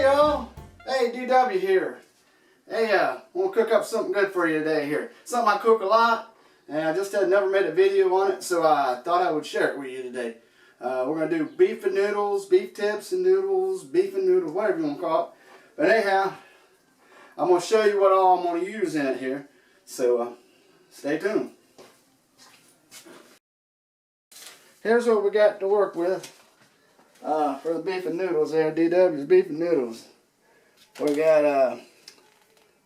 y'all. Hey, DW here. Hey, I want to cook up something good for you today here. Something I cook a lot, and I just had never made a video on it, so I thought I would share it with you today. We're going to do beef and noodles, beef tips and noodles, beef and noodles, whatever you want to call it. But anyhow, I'm going to show you what all I'm going to use in it here. So stay tuned. Here's what we got to work with for the beef and noodles there, DW's beef and noodles. We got a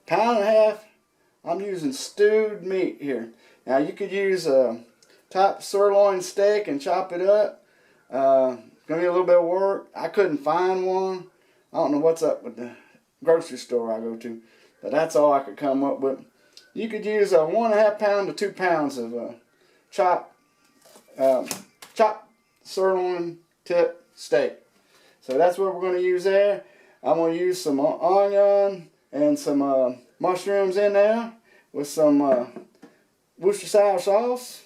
pound and a half. I'm using stewed meat here. Now you could use a top sirloin steak and chop it up. Gonna be a little bit of work. I couldn't find one. I don't know what's up with the grocery store I go to, but that's all I could come up with. You could use a 1.5 pound to 2 pounds of chopped sirloin tip steak. So that's what we're going to use there. I'm going to use some onion and some mushrooms in there with some Worcestershire sauce.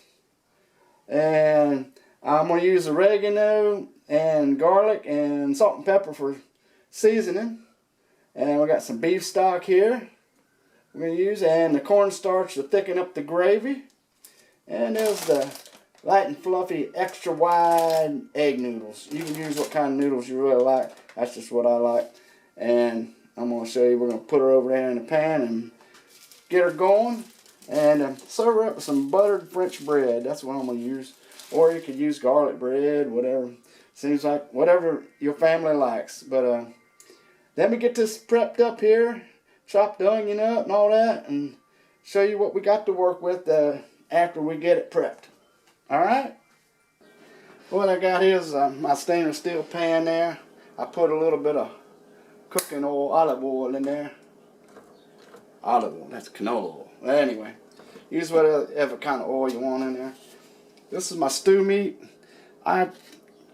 And I'm going to use oregano and garlic and salt and pepper for seasoning. And we got some beef stock here we're going to use, and the cornstarch to thicken up the gravy. And there's the light and fluffy extra wide egg noodles. You can use what kind of noodles you really like. That's just what I like. And I'm going to show you, we're going to put her over there in the pan and get her going. And serve her up with some buttered French bread. That's what I'm going to use. Or you could use garlic bread, whatever. Seems like whatever your family likes. But let me get this prepped up here. Chop the onion up and all that. And show you what we got to work with after we get it prepped. Alright? What I got here is my stainless steel pan there. I put a little bit of cooking oil, olive oil in there. Olive oil, that's canola oil. Anyway, use whatever kind of oil you want in there. This is my stew meat. I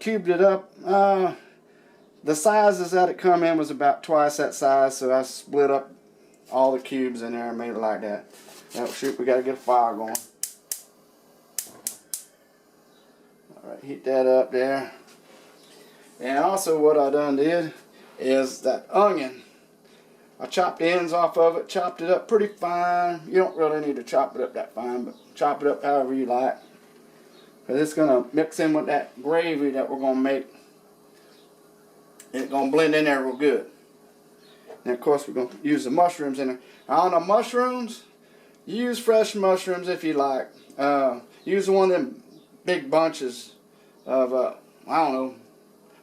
cubed it up. The sizes that it come in was about twice that size, so I split up all the cubes in there and made it like that. Now shoot, we got to get a fire going. Alright, heat that up there. And also what I done did is that onion. I chopped the ends off of it, chopped it up pretty fine. You don't really need to chop it up that fine, but chop it up however you like. Because it's going to mix in with that gravy that we're going to make. It's going to blend in there real good. And of course we're going to use the mushrooms in there. Now on the mushrooms, use fresh mushrooms if you like. Use one of them big bunches of, I don't know,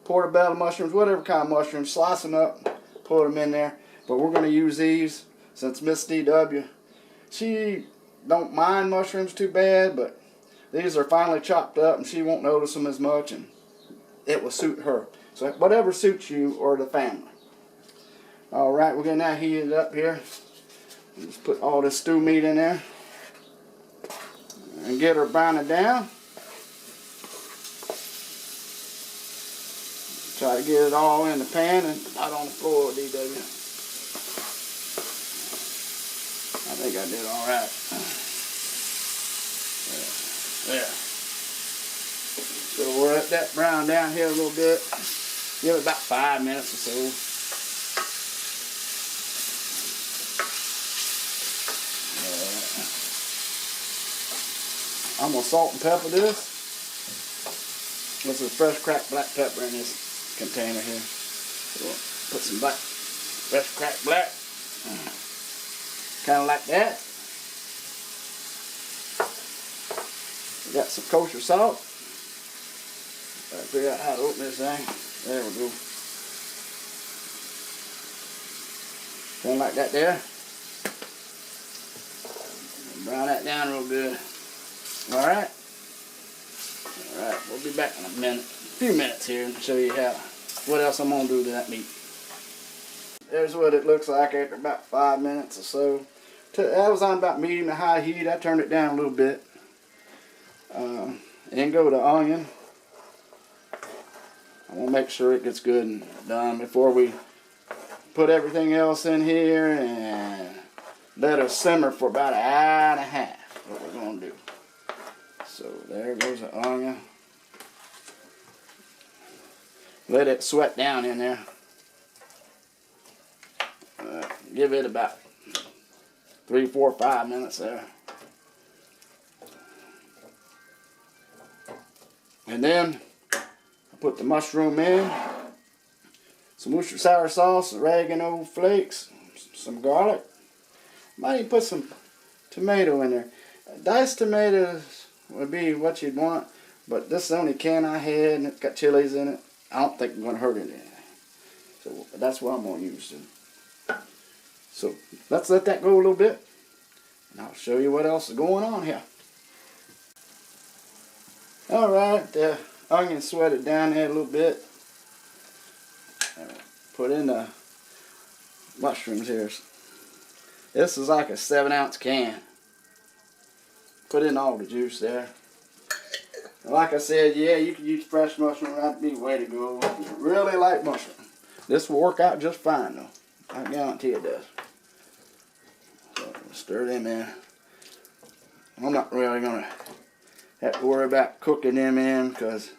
portobello mushrooms, whatever kind of mushrooms. Slice them up, put them in there. But we're going to use these since Miss DW, she don't mind mushrooms too bad, but these are finely chopped up and she won't notice them as much, and it will suit her. So whatever suits you or the family. Alright, we're going to now heat it up here. Just put all this stew meat in there and get her browned down. Try to get it all in the pan and not on the floor, DW. I think I did all right. There. So we'll let that brown down here a little bit. Give it about 5 minutes or so. I'm going to salt and pepper this. This is fresh cracked black pepper in this container here. So we'll put some fresh cracked black. Kind of like that. We got some kosher salt. Gotta figure out how to open this thing. There we go. Kind of like that there. Brown that down real good. Alright. Alright, we'll be back in a minute. A few minutes here and show you what else I'm going to do to that meat. There's what it looks like after about 5 minutes or so. That was on about medium to high heat. I turned it down a little bit. And go to onion. I want to make sure it gets good and done before we put everything else in here and let it simmer for about an hour and a half. What we're going to do. So there goes the onion. Let it sweat down in there. give it about 3, 4, 5 minutes there. And then I put the mushroom in, some Worcestershire sour sauce, oregano flakes, some garlic. Might even put some tomato in there. Diced tomatoes would be what you'd want, but this is the only can I had and it's got chilies in it. I don't think it's going to hurt anything. So that's what I'm going to use. So let's let that go a little bit, and I'll show you what else is going on here. Alright, the onion sweated down there a little bit. Put in the mushrooms here. This is like a 7-ounce can. Put in all the juice there. And like I said, yeah, you can use fresh mushroom. That'd be the way to go. If you really like mushroom, this will work out just fine though. I guarantee it does. So stir them in. I'm not really gonna have to worry about cooking them in because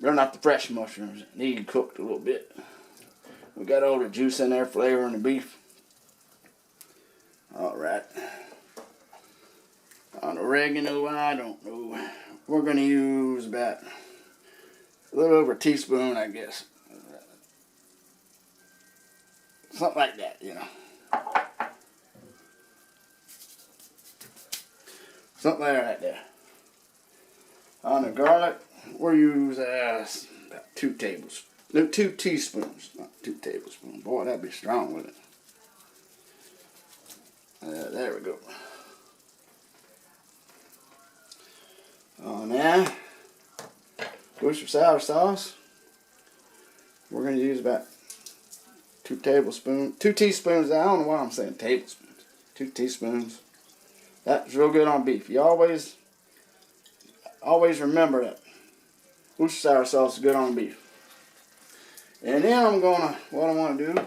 they're not the fresh mushrooms. They need cooked a little bit. We got all the juice in there, flavoring the beef. Alright. On oregano, I don't know. We're going to use about a little over a teaspoon, I guess. Something like that, you know. Something like that. On the garlic, we'll use about 2 tablespoons. No, 2 teaspoons, not 2 tablespoons. Boy, that'd be strong with it. There we go. Now, Worcestershire sour sauce. We're going to use about 2 teaspoons. I don't know why I'm saying tablespoons. 2 teaspoons. That's real good on beef. You always remember that Worcestershire sour sauce is good on beef. And then what I want to do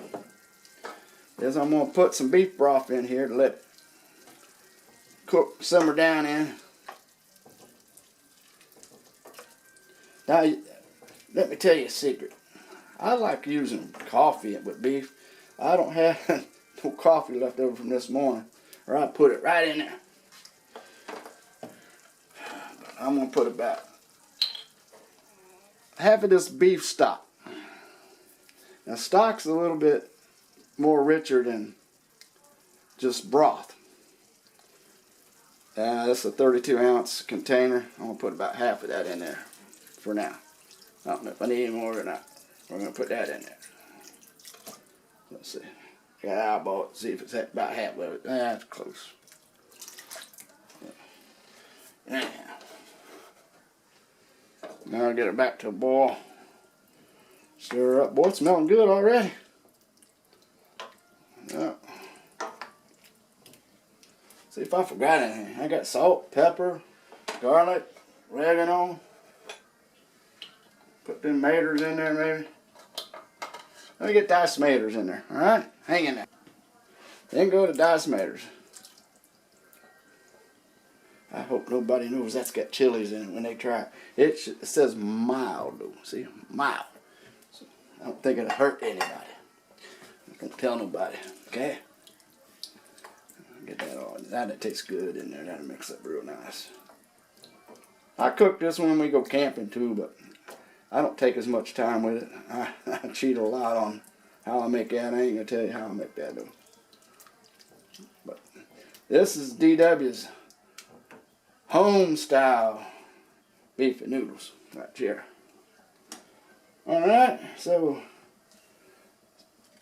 is I'm going to put some beef broth in here to let it cook, simmer down in. Now, let me tell you a secret. I like using coffee with beef. I don't have no coffee left over from this morning, or I put it right in there. I'm going to put about half of this beef stock. Now, stock's a little bit more richer than just broth. This is a 32-ounce container. I'm going to put about half of that in there for now. I don't know if I need any more or not. We're going to put that in there. Let's see. I got an eyeball to see if it's about half of it. That's close. Yeah. Now I'll get it back to a boil. Stir her up. Boy, it's smelling good already. Yeah. See if I forgot anything. I got salt, pepper, garlic, oregano. Put them tomatoes in there maybe. Let me get diced tomatoes in there. Alright? Hang in there. Then go to diced tomatoes. I hope nobody knows that's got chilies in it when they try it. It says mild though. See? Mild. So I don't think it'll hurt anybody. Don't tell nobody. Okay? Get that all. That tastes good in there. That'll mix up real nice. I cook this when we go camping too, but I don't take as much time with it. I cheat a lot on how I make that. I ain't gonna tell you how I make that though. But this is DW's home style beef and noodles right here. Alright, so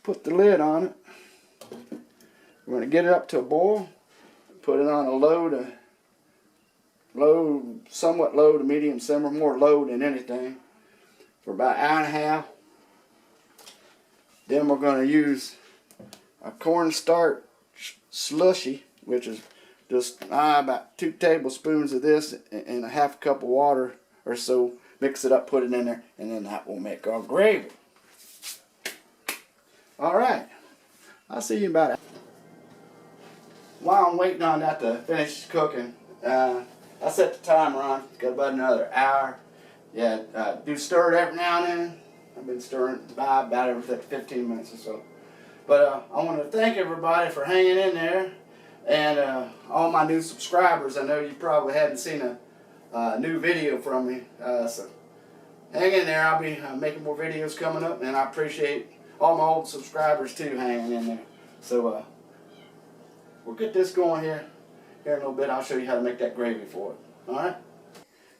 put the lid on it. We're going to get it up to a boil. Put it on a somewhat low to medium simmer, more low than anything, for about an hour and a half. Then we're going to use a cornstarch slushy, which is just about 2 tablespoons of this and a half cup of water or so. Mix it up, put it in there, and then that will make our gravy. Alright, I'll see you about it. While I'm waiting on that to finish cooking, I set the timer on. Got about another hour. Yeah, do stir it every now and then. I've been stirring it about every 15 minutes or so. But I want to thank everybody for hanging in there, and all my new subscribers. I know you probably hadn't seen a new video from me, so hang in there. I'll be making more videos coming up, and I appreciate all my old subscribers too hanging in there. So we'll get this going here in a little bit. I'll show you how to make that gravy for it. All right.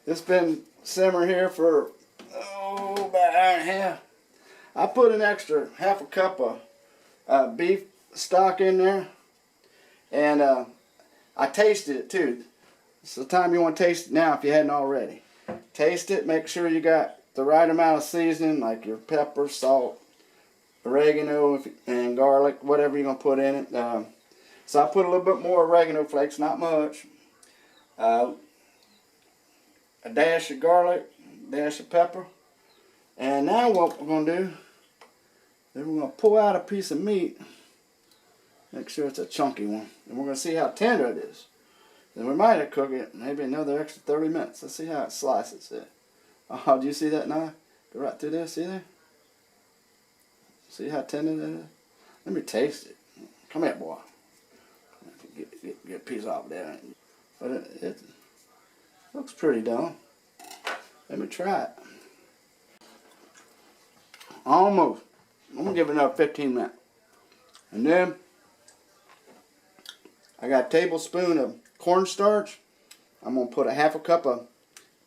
It's been simmering here for about an hour and a half. I put an extra half a cup of beef stock in there, and I tasted it too. It's the time you want to taste it now if you hadn't already. Taste it, make sure you got the right amount of seasoning, like your pepper, salt, oregano, and garlic, whatever you're going to put in it. So I put a little bit more oregano flakes, not much. A dash of garlic, a dash of pepper. And now what we're going to do is we're going to pull out a piece of meat. Make sure it's a chunky one. And we're going to see how tender it is. Then we might have cooked it maybe another extra 30 minutes. Let's see how it slices it. Oh, do you see that knife? Go right through there, see there? See how tender that is? Let me taste it. Come here, boy. Get a piece off there. But it looks pretty done. Let me try it. Almost. I'm going to give it another 15 minutes. And then I got a tablespoon of cornstarch. I'm going to put a half a cup of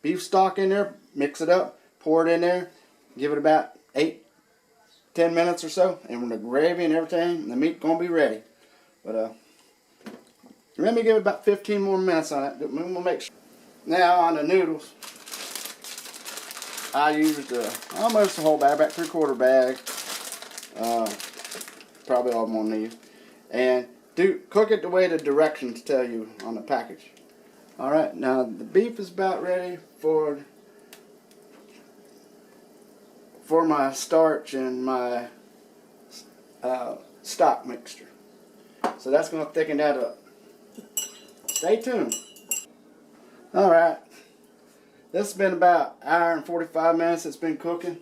beef stock in there, mix it up, pour it in there, give it about 8-10 minutes or so, and the gravy and everything, the meat's going to be ready. But let me give it about 15 more minutes on it. We'll make sure. Now on the noodles, I used almost a whole bag, about 3/4 bag. Probably all I'm going to need. And cook it the way the directions tell you on the package. Alright, now the beef is about ready for my starch and my stock mixture. So that's going to thicken that up. Stay tuned. Alright, this has been about an hour and 45 minutes it's been cooking.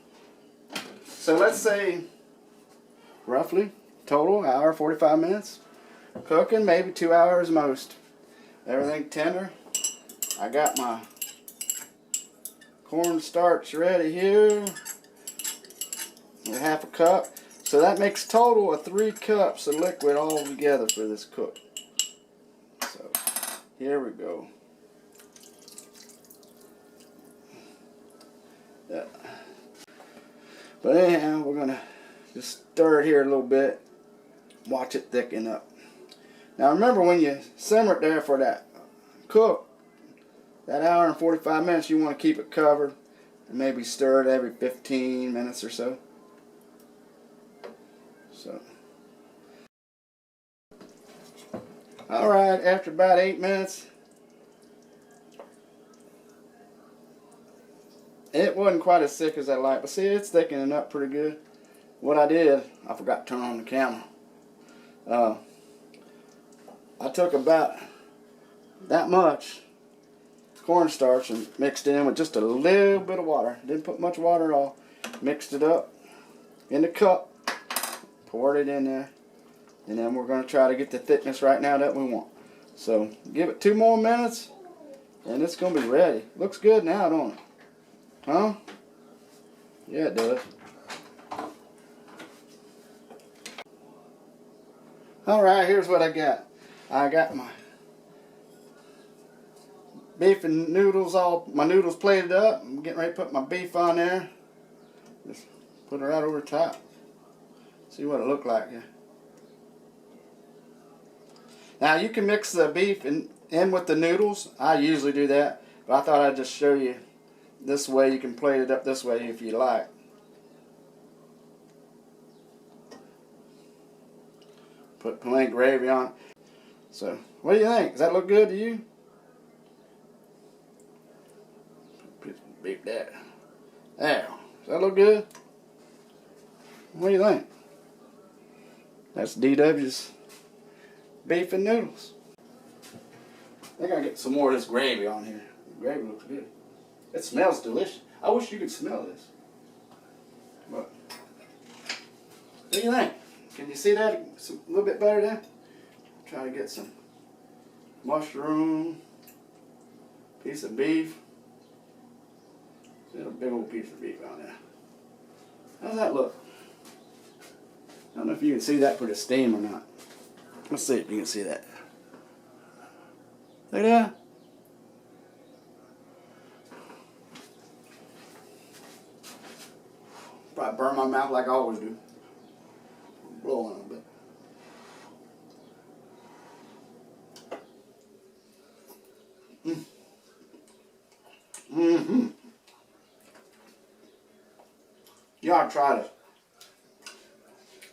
So let's say roughly total hour 45 minutes. Cooking maybe 2 hours most. Everything tender. I got my cornstarch ready here. Half a cup. So that makes total of 3 cups of liquid all together for this cook. So here we go. Yeah. But anyhow, we're going to just stir it here a little bit. Watch it thicken up. Now remember, when you simmer it there for that cook, that hour and 45 minutes, you want to keep it covered and maybe stir it every 15 minutes or so. Alright, after about 8 minutes, it wasn't quite as thick as I like, but see, it's thickening up pretty good. What I did, I forgot to turn on the camera. I took about that much cornstarch and mixed it in with just a little bit of water. Didn't put much water at all. Mixed it up in the cup, poured it in there, and then we're going to try to get the thickness right now that we want. So give it 2 more minutes and it's going to be ready. Looks good now, don't it? Huh? Yeah, it does. Alright, here's what I got. I got my beef and noodles, my noodles plated up. I'm getting ready to put my beef on there. Just put it right over the top. See what it looked like here. Now you can mix the beef in with the noodles. I usually do that, but I thought I'd just show you this way. You can plate it up this way if you like. Put plain gravy on it. So, what do you think? Does that look good to you? Beef there. There. Does that look good? What do you think? That's DW's beef and noodles. I think I get some more of this gravy on here. The gravy looks good. It smells delicious. I wish you could smell this. But what do you think? Can you see that a little bit better there? Try to get some mushroom, piece of beef. There's a big old piece of beef on there. How's that look? I don't know if you can see that for the steam or not. Let's see if you can see that. Look at that. Probably burn my mouth like I always do. Blow on a little bit. Mm-hmm. You ought to try this.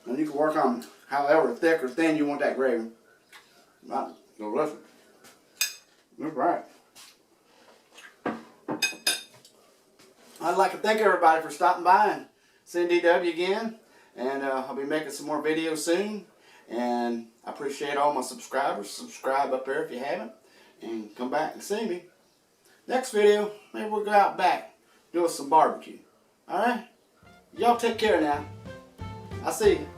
And you can work on however thick or thin you want that gravy. Right. So listen. That's right. I'd like to thank everybody for stopping by and seeing DW again. And I'll be making some more videos soon. And I appreciate all my subscribers. Subscribe up there if you haven't. And come back and see me. Next video, maybe we'll go out back, do some barbecue. Alright? Y'all take care now. I'll see you.